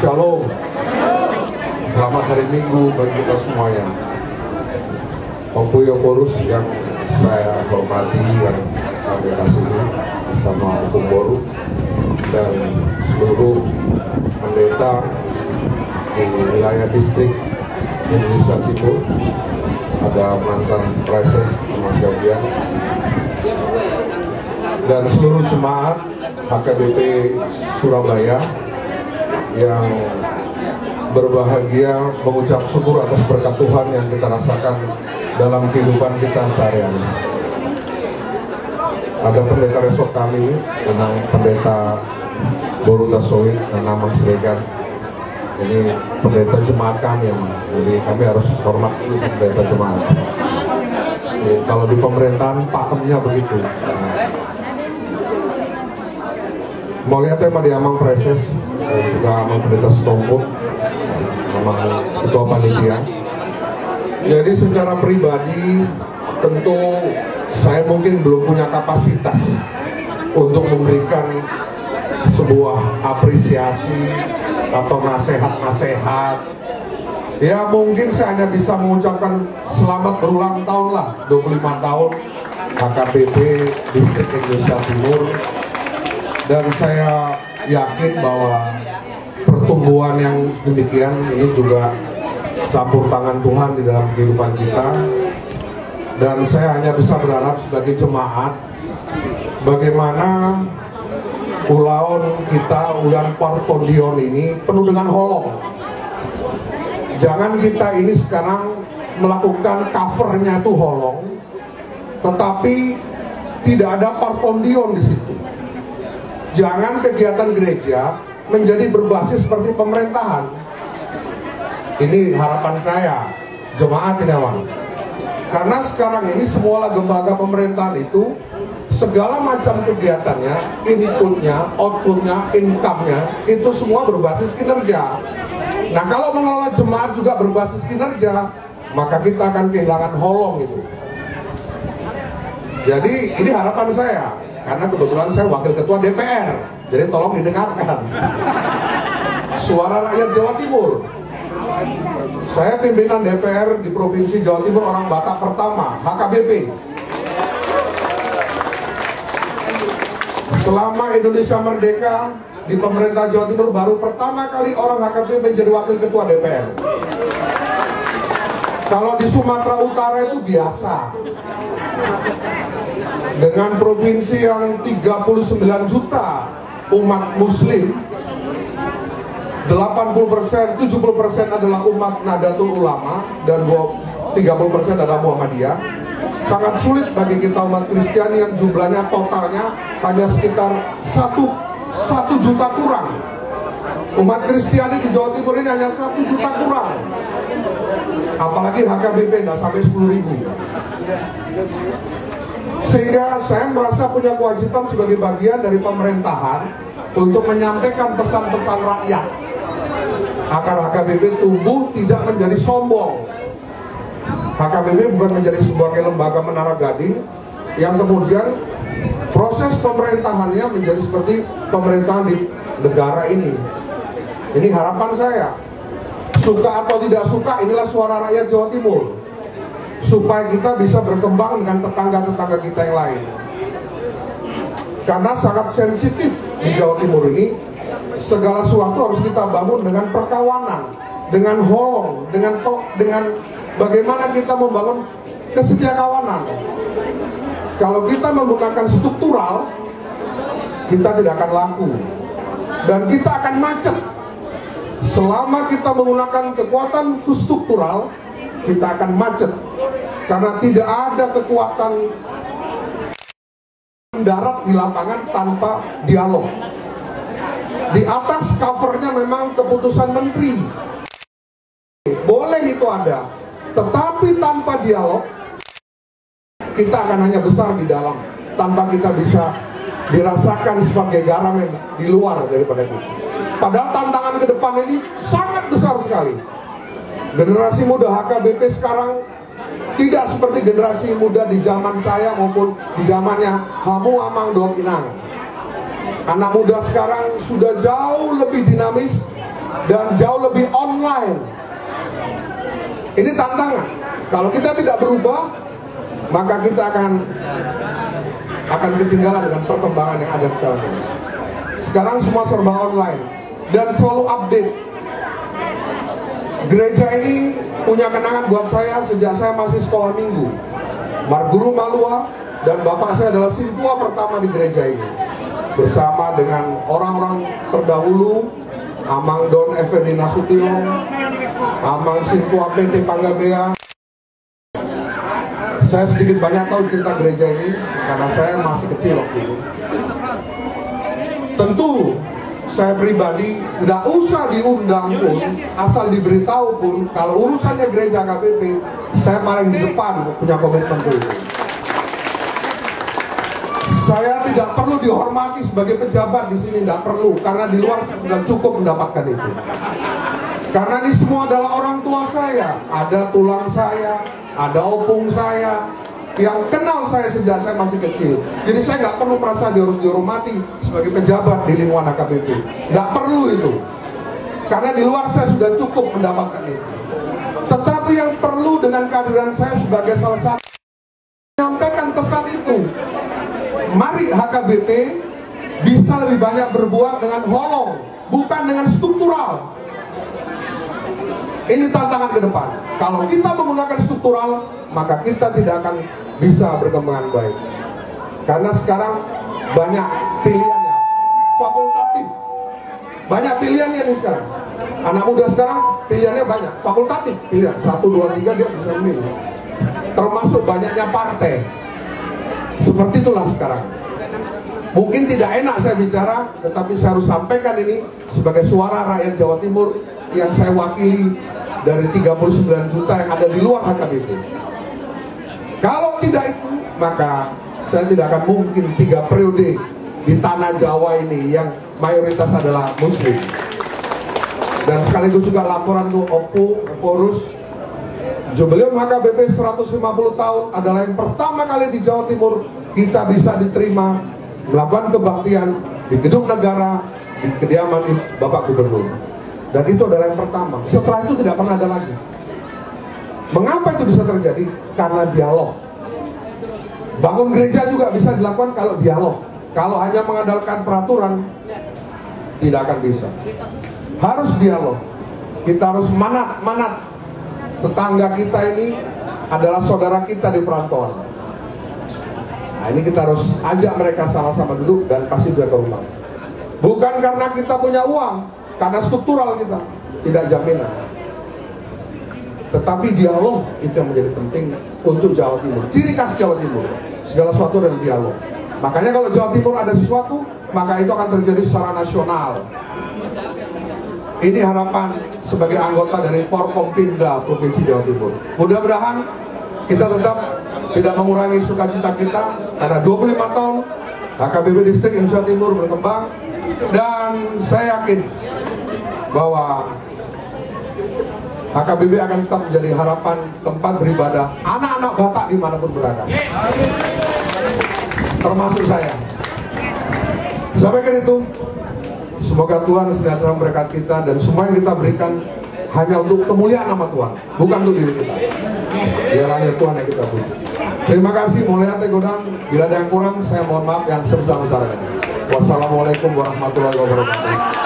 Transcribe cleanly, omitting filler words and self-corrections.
Shalom. Selamat hari Minggu bagi kita semuanya. Om Puyo Borus yang saya hormati, yang kami kasihi bersama Om Boru dan seluruh pendeta di wilayah distrik Indonesia Timur, ada mantan Preses Mas Yabian, dan seluruh jemaat HKBP Surabaya yang berbahagia mengucap syukur atas berkat Tuhan yang kita rasakan dalam kehidupan kita sehari-hari. Ada pendeta resort kami, tentang pendeta Boru Tasoid dan Namang Siregar. Ini pendeta jemaat kami, jadi kami harus hormat dulu sama pendeta jemaat. Jadi, kalau di pemerintahan pakemnya begitu. Mau lihat tema di Amang Preses, juga Amang Pendeta Setompul, Amang Ketua Panitia. Jadi secara pribadi tentu saya mungkin belum punya kapasitas untuk memberikan sebuah apresiasi atau nasihat-nasihat. Ya mungkin saya hanya bisa mengucapkan selamat berulang tahun lah, 25 tahun HKBP Distrik Indonesia Timur. Dan saya yakin bahwa pertumbuhan yang demikian ini juga campur tangan Tuhan di dalam kehidupan kita. Dan saya hanya bisa berharap sebagai jemaat, bagaimana ulaun kita, ulan Partondion ini penuh dengan holong. Jangan kita ini sekarang melakukan covernya itu holong, tetapi tidak ada Partondion di situ. Jangan kegiatan gereja menjadi berbasis seperti pemerintahan. Ini harapan saya, jemaat ini awal. Karena sekarang ini semua lembaga pemerintahan itu segala macam kegiatannya, inputnya, outputnya, income-nya itu semua berbasis kinerja. Nah kalau mengelola jemaat juga berbasis kinerja, maka kita akan kehilangan holong itu. Jadi ini harapan saya. Karena kebetulan saya wakil ketua DPR, jadi tolong didengarkan suara rakyat Jawa Timur. Saya pimpinan DPR di Provinsi Jawa Timur, orang Batak pertama, HKBP. Selama Indonesia merdeka, di pemerintah Jawa Timur baru pertama kali orang HKBP menjadi wakil ketua DPR. Kalau di Sumatera Utara itu biasa. Dengan provinsi yang 39 juta umat muslim, 80%, 70% adalah umat Nahdlatul Ulama dan 30% adalah Muhammadiyah. Sangat sulit bagi kita umat Kristiani yang jumlahnya totalnya hanya sekitar 1 juta kurang. Umat Kristiani di Jawa Timur ini hanya 1 juta kurang. Apalagi HKBP nggak sampai 10.000. Sehingga saya merasa punya kewajiban sebagai bagian dari pemerintahan untuk menyampaikan pesan-pesan rakyat agar HKBP tumbuh tidak menjadi sombong. HKBP bukan menjadi sebagai lembaga menara gading yang kemudian proses pemerintahannya menjadi seperti pemerintahan di negara ini. Ini harapan saya. Suka atau tidak suka, inilah suara rakyat Jawa Timur, supaya kita bisa berkembang dengan tetangga-tetangga kita yang lain. Karena sangat sensitif di Jawa Timur ini, segala sesuatu harus kita bangun dengan perkawanan, dengan holong, dengan bagaimana kita membangun kesetiakawanan. Kalau kita menggunakan struktural, kita tidak akan laku dan kita akan macet. Selama kita menggunakan kekuatan struktural, kita akan macet. Karena tidak ada kekuatan darat di lapangan tanpa dialog. Di atas covernya memang keputusan menteri, boleh itu ada, tetapi tanpa dialog kita akan hanya besar di dalam, tanpa kita bisa dirasakan sebagai garam yang di luar daripada itu. Padahal tantangan ke depan ini sangat besar sekali. Generasi muda HKBP sekarang Tidak seperti generasi muda di zaman saya maupun di zamannya Hamu Amang Dom Inang. Anak muda sekarang sudah jauh lebih dinamis dan jauh lebih online. Ini tantangan. Kalau kita tidak berubah, maka kita akan ketinggalan dengan perkembangan yang ada sekarang ini. Sekarang semua serba online dan selalu update. Gereja ini punya kenangan buat saya sejak saya masih sekolah minggu. Marguru Malua dan bapak saya adalah sintua pertama di gereja ini, bersama dengan orang-orang terdahulu, Amang Don Effendi Nasution, Amang Sintua PT Panggabea. Saya sedikit banyak tahu cerita gereja ini karena saya masih kecil waktu itu. Tentu saya pribadi tidak usah diundang pun, asal diberitahu pun, kalau urusannya gereja KBP, saya paling di depan punya komitmen itu. Saya tidak perlu dihormati sebagai pejabat di sini, tidak perlu, karena di luar sudah cukup mendapatkan itu. Karena ini semua adalah orang tua saya, ada tulang saya, ada opung saya, yang kenal saya sejak saya masih kecil. Jadi saya nggak perlu merasa harus dihormati sebagai pejabat di lingkungan HKBP. Nggak perlu itu, karena di luar saya sudah cukup mendapatkan itu. Tetapi yang perlu dengan kehadiran saya sebagai salah satu menyampaikan pesan itu. Mari HKBP bisa lebih banyak berbuat dengan holong, bukan dengan struktural. Ini tantangan ke depan. Kalau kita menggunakan struktural, maka kita tidak akan bisa berkembang baik. Karena sekarang banyak pilihannya, fakultatif. Banyak pilihannya nih sekarang. Anak muda sekarang pilihannya banyak, fakultatif pilihan 1, 2, 3 dia bisa memilih. Termasuk banyaknya partai. Seperti itulah sekarang. Mungkin tidak enak saya bicara, tetapi saya harus sampaikan ini sebagai suara rakyat Jawa Timur yang saya wakili dari 39 juta yang ada di luar HKBP. Kalau tidak itu, maka saya tidak akan mungkin 3 periode di tanah Jawa ini yang mayoritas adalah Muslim. Dan sekaligus juga laporan untuk Oporus, Jubileum HKBP 150 tahun adalah yang pertama kali di Jawa Timur kita bisa diterima melakukan kebaktian di gedung negara, di kediaman Bapak Gubernur. Dan itu adalah yang pertama. Setelah itu tidak pernah ada lagi. Mengapa itu bisa terjadi? Karena dialog. Bangun gereja juga bisa dilakukan kalau dialog. Kalau hanya mengandalkan peraturan, tidak akan bisa. Harus dialog. Kita harus manat. Tetangga kita ini adalah saudara kita di perantauan. Nah, ini kita harus ajak mereka sama-sama duduk dan kasih dia ke rumah. Bukan karena kita punya uang, karena struktural kita tidak jaminan. Tetapi dialog itu yang menjadi penting untuk Jawa Timur. Ciri khas Jawa Timur, segala sesuatu dan dialog. Makanya kalau Jawa Timur ada sesuatu, maka itu akan terjadi secara nasional. Ini harapan sebagai anggota dari Forkompimda Provinsi Jawa Timur. Mudah-mudahan kita tetap tidak mengurangi sukacita kita, karena 25 tahun HKBP Distrik Indonesia Timur berkembang, dan saya yakin bahwa HKBP akan tetap menjadi harapan tempat beribadah anak-anak Batak dimanapun berada, termasuk saya. Sampaikan itu. Semoga Tuhan senantiasa memberkati kita, dan semua yang kita berikan hanya untuk kemuliaan nama Tuhan, bukan untuk diri kita. Biar hanya Tuhan yang kita puji. Terima kasih, Mulia Tegodang. Bila ada yang kurang, saya mohon maaf yang sebesar-besarnya. Wassalamualaikum warahmatullahi wabarakatuh.